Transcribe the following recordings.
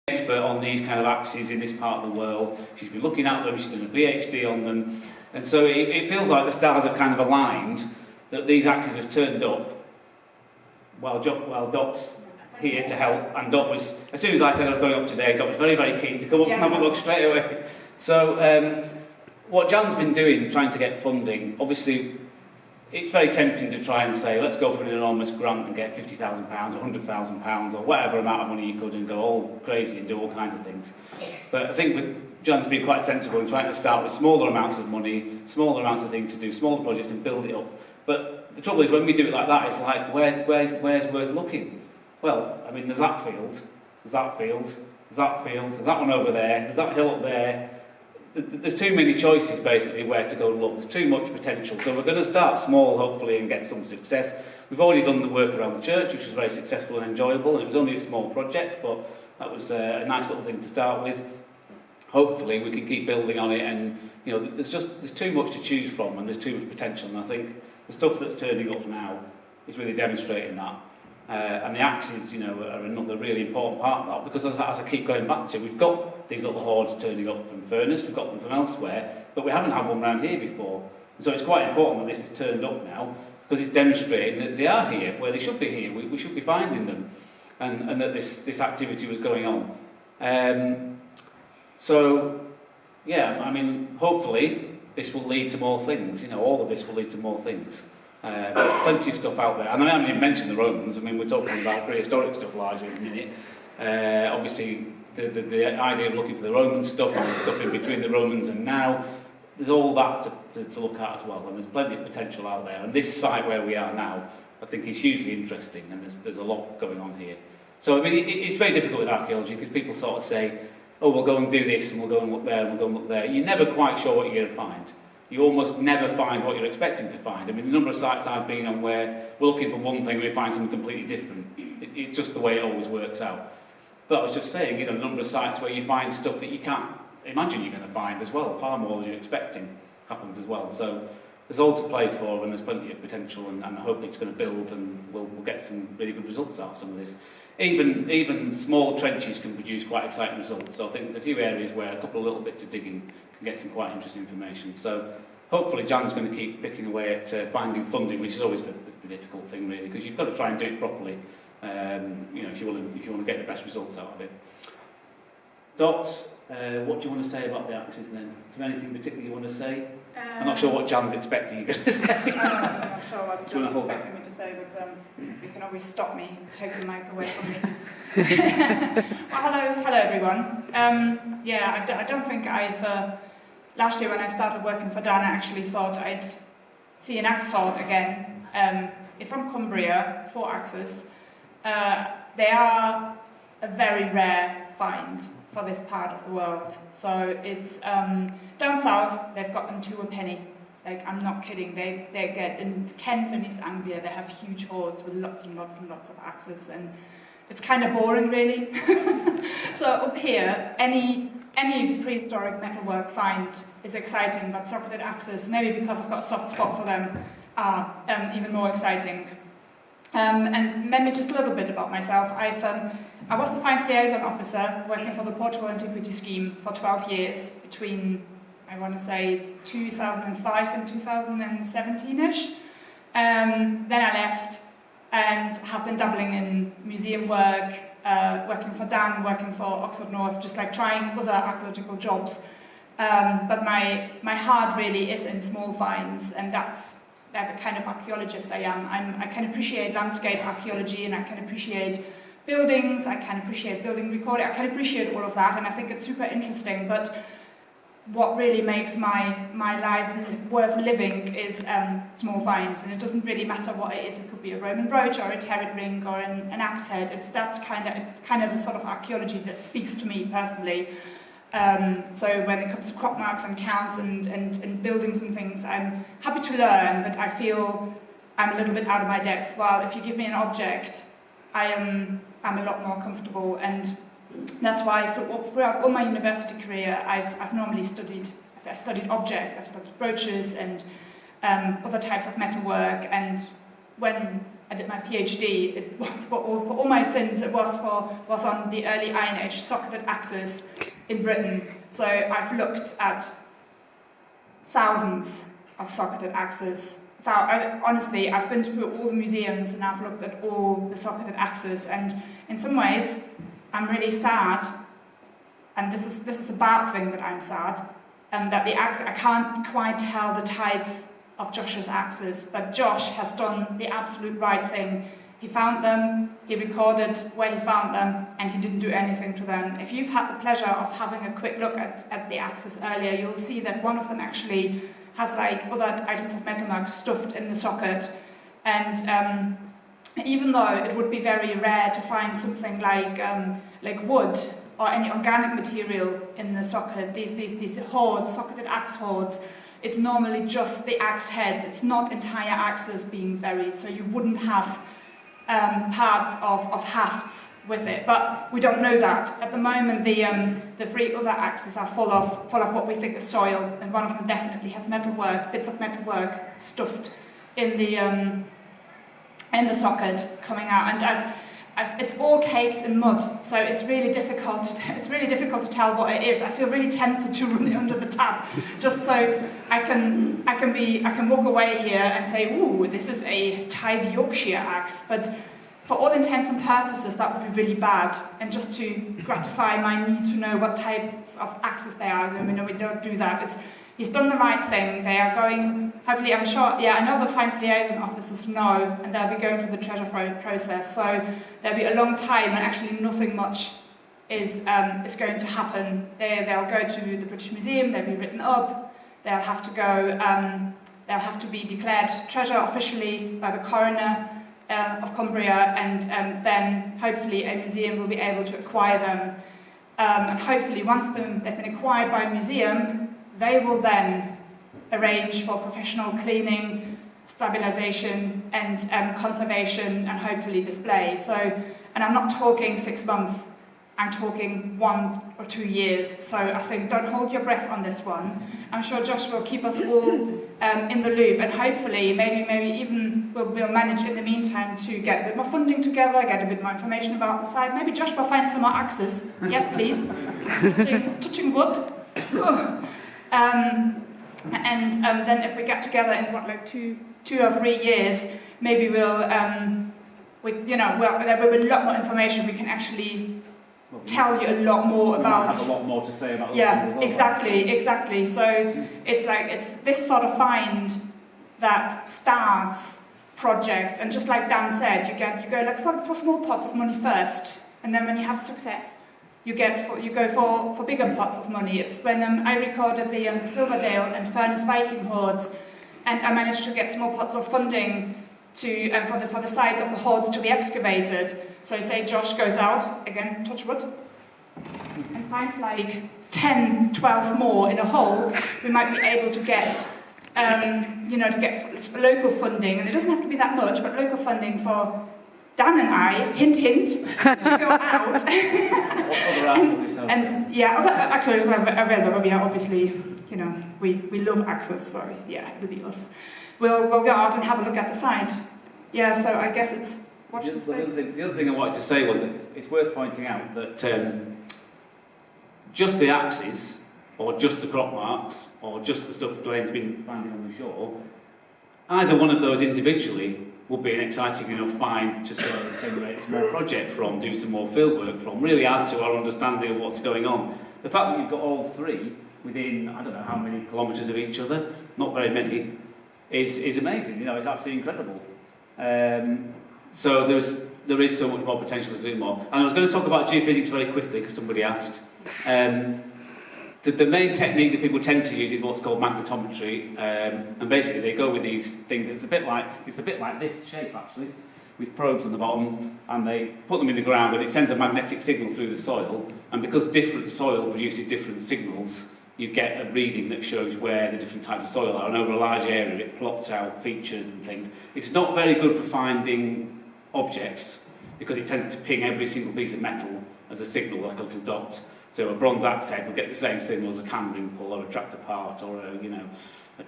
expert on these kind of axes in this part of the world. She's been looking at them, she's done a PhD on them, and so it feels like the stars have kind of aligned, that these axes have turned up while Dot's here to help, and Dot was, as soon as I said I was going up today, Dot was very, very keen to come up and have a look straight away. So what Jan's been doing, trying to get funding, obviously it's very tempting to try and say, let's go for an enormous grant and get £50,000 or £100,000 or whatever amount of money you could and go all crazy and do all kinds of things. But I think with Jan's been quite sensible in trying to start with smaller amounts of money, smaller amounts of things to do, smaller projects and build it up. But the trouble is when we do it like that, it's like, where's worth looking? Well, I mean, there's that field, there's that field, there's that field, there's that one over there, there's that hill up there. There's too many choices, basically, where to go and look. There's too much potential. So we're going to start small, hopefully, and get some success. We've already done the work around the church, which was very successful and enjoyable, and it was only a small project, but that was a nice little thing to start with. Hopefully, we can keep building on it, and you know, there's too much to choose from, and there's too much potential, and I think the stuff that's turning up now is really demonstrating that. And the axes, you know, are another really important part of that, because as I keep going back to, we've got these little hoards turning up from Furness, we've got them from elsewhere, but we haven't had one around here before. And so it's quite important that this is turned up now, because it's demonstrating that they are here, where they should be here, we should be finding them, and that this activity was going on. So, yeah, I mean, hopefully this will lead to more things, you know, all of this will lead to more things. Plenty of stuff out there, and I haven't even mentioned the Romans. I mean, we're talking about prehistoric stuff largely in a minute. Obviously, the idea of looking for the Roman stuff and the stuff in between the Romans and now, there's all that to look at as well, and there's plenty of potential out there. And this site where we are now, I think is hugely interesting, and there's a lot going on here. So, I mean, it's very difficult with archaeology, because people sort of say, oh, we'll go and do this, and we'll go and look there, and we'll go and look there. You're never quite sure what you're going to find. You almost never find what you're expecting to find. I mean, the number of sites I've been on where we're looking for one thing and we find something completely different. It's just the way it always works out. But I was just saying, you know, the number of sites where you find stuff that you can't imagine you're going to find as well, far more than you're expecting happens as well. So there's all to play for, and there's plenty of potential, and I hope it's going to build, and we'll get some really good results out of some of this. Even small trenches can produce quite exciting results. So I think there's a few areas where a couple of little bits of digging can get some quite interesting information. So hopefully Jan's going to keep picking away at finding funding, which is always the difficult thing, really, because you've got to try and do it properly. You know, if you want to get the best results out of it. Dot, what do you want to say about the axes then? Is there anything particular you want to say? I'm not sure what Jan's expecting you going to say. I'm not sure what Jan's expecting me to say, but you can always stop me, take the mic away from me. Well, hello everyone. Yeah, I don't think I've... last year when I started working for Dan, I actually thought I'd see an axe hoard again. It's from Cumbria, 4 axes. They are a very rare find for this part of the world. So it's down south, they've got them to a penny. Like, I'm not kidding. They get in Kent and East Anglia, they have huge hoards with lots and lots and lots of axes, and it's kind of boring, really. So up here, any prehistoric metalwork find is exciting, but socketed axes, maybe because I've got a soft spot for them, are even more exciting. And maybe just a little bit about myself. I was the Finds Liaison Officer working for the Portugal Antiquity Scheme for 12 years, between, I want to say, 2005 and 2017-ish. Then I left and have been dabbling in museum work, working for Dan, working for Oxford North, just like trying other archaeological jobs. But my heart really is in small finds, and that's the kind of archaeologist I am. I can appreciate landscape archaeology, and I can appreciate buildings, I can appreciate building recording, I can appreciate all of that, and I think it's super interesting, but what really makes my life worth living is small finds, and it doesn't really matter what it is. It could be a Roman brooch or a terret ring or an axe head. It's kind of the sort of archaeology that speaks to me personally. So when it comes to crop marks and counts and buildings and things, I'm happy to learn, but I feel I'm a little bit out of my depth. While if you give me an object, I'm a lot more comfortable, and that's why throughout all my university career, I've normally studied objects. I've studied brooches and other types of metalwork, and when I did my PhD, it was for all my sins, it was on the early Iron Age socketed axes in Britain. So I've looked at thousands of socketed axes. Honestly, I've been through all the museums and I've looked at all the socketed axes, and in some ways, I'm really sad, and this is a bad thing that I'm sad, that I can't quite tell the types of Josh's axes, but Josh has done the absolute right thing. He found them, he recorded where he found them, and he didn't do anything to them. If you've had the pleasure of having a quick look at the axes earlier, you'll see that one of them actually has like other items of metalwork stuffed in the socket, and even though it would be very rare to find something like wood or any organic material in the socket, these hoards, socketed axe hoards, it's normally just the axe heads. It's not entire axes being buried, so you wouldn't have parts of hafts with it. But we don't know that. At the moment, the three other axes are full of what we think is soil, and one of them definitely has metalwork, bits of metalwork stuffed in the socket coming out. And it's all caked in mud, so it's really difficult to tell what it is. I feel really tempted to run it under the tap, just so I can walk away here and say, ooh, this is a type Yorkshire axe. But for all intents and purposes, that would be really bad. And just to gratify my need to know what types of axes they are, we don't do that. He's done the right thing. They are going, hopefully, I'm sure, I know the finds liaison officers know, and they'll be going through the treasure process. So there'll be a long time, and actually nothing much is going to happen. They'll go to the British Museum, they'll be written up, they'll have to go, they'll have to be declared treasure officially by the coroner of Cumbria, and then hopefully a museum will be able to acquire them. And hopefully once they've been acquired by a museum, they will then arrange for professional cleaning, stabilisation, and conservation, and hopefully display. So, and I'm not talking 6 months, I'm talking 1 or 2 years. So I think don't hold your breath on this one. I'm sure Josh will keep us all in the loop, and hopefully maybe even we'll manage in the meantime to get a bit more funding together, get a bit more information about the site. Maybe Josh will find some more axes. Yes, please. touching wood. And then if we get together in two or 3 years, maybe there will be a lot more information. We can actually tell you a lot more about. Have a lot more to say about. Yeah, exactly. So it's this sort of find that starts projects, and just like Dan said, you go like for small pots of money first, and then when you have success, you go for bigger pots of money. It's when I recorded the Silverdale and Furnace Viking hoards, and I managed to get small pots of funding to for the sides of the hoards to be excavated. So say Josh goes out, again, touch wood, and finds like 10, 12 more in a hole, we might be able to get to get local funding, and it doesn't have to be that much, but local funding for Dan and I, hint, to go out. and yeah, archaeologists are available, but yeah, obviously, we love access, so yeah, it'll be us. We'll go out and have a look at the site. Yeah, so I guess it's watch the space. The other thing I wanted to say was that it's worth pointing out that just the axes, or just the crop marks, or just the stuff Dwayne's been finding on the shore, either one of those individually would be an exciting enough find to sort of generate a small project from, do some more fieldwork from, really add to our understanding of what's going on. The fact that you've got all three within, I don't know how many kilometres of each other, not very many, is amazing. It's absolutely incredible. So there is so much more potential to do more. And I was going to talk about geophysics very quickly because somebody asked. The main technique that people tend to use is what's called magnetometry, and basically they go with these things. It's a bit like this shape actually, with probes on the bottom, and they put them in the ground, and it sends a magnetic signal through the soil. And because different soil produces different signals, you get a reading that shows where the different types of soil are, and over a large area it plots out features and things. It's not very good for finding objects because it tends to ping every single piece of metal as a signal, like a little dot. So a bronze axe head will get the same signal as a cam pull or a tractor part or a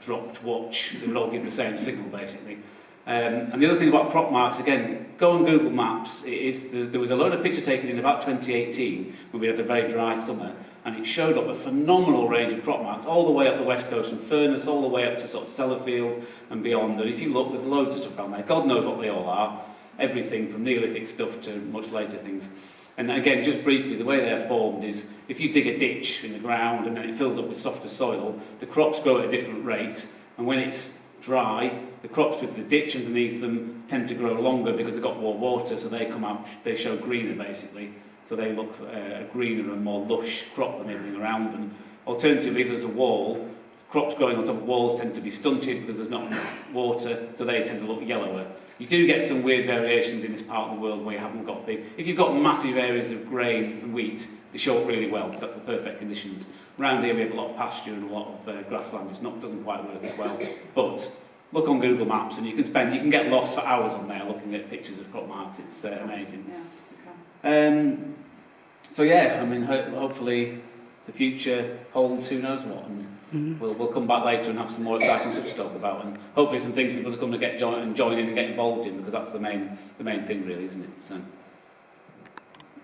dropped watch. They would all give the same signal basically. And the other thing about crop marks, again, go on Google Maps. There was a load of pictures taken in about 2018 when we had a very dry summer, and it showed up a phenomenal range of crop marks all the way up the west coast from Furness all the way up to sort of Sellafield and beyond. And if you look, there's loads of stuff around there. God knows what they all are. Everything from Neolithic stuff to much later things. And again, just briefly, the way they're formed is if you dig a ditch in the ground and then it fills up with softer soil, the crops grow at a different rate, and when it's dry, the crops with the ditch underneath them tend to grow longer because they've got more water, so they come out, they show greener basically, so they look a greener and more lush crop than everything around them. Alternatively, if there's a wall, crops growing on top of walls tend to be stunted because there's not enough water, so they tend to look yellower. You do get some weird variations in this part of the world where you haven't got big. If you've got massive areas of grain and wheat, they show up really well because that's the perfect conditions. Around here we have a lot of pasture and a lot of grassland. Doesn't quite work as well. But look on Google Maps and you can get lost for hours on there looking at pictures of crop marks. It's amazing. Yeah, okay. So yeah, I mean, hopefully the future holds who knows what, and we'll come back later and have some more exciting stuff to talk about, and hopefully some things people are going to join in and get involved in, because that's the main thing really, isn't it? So.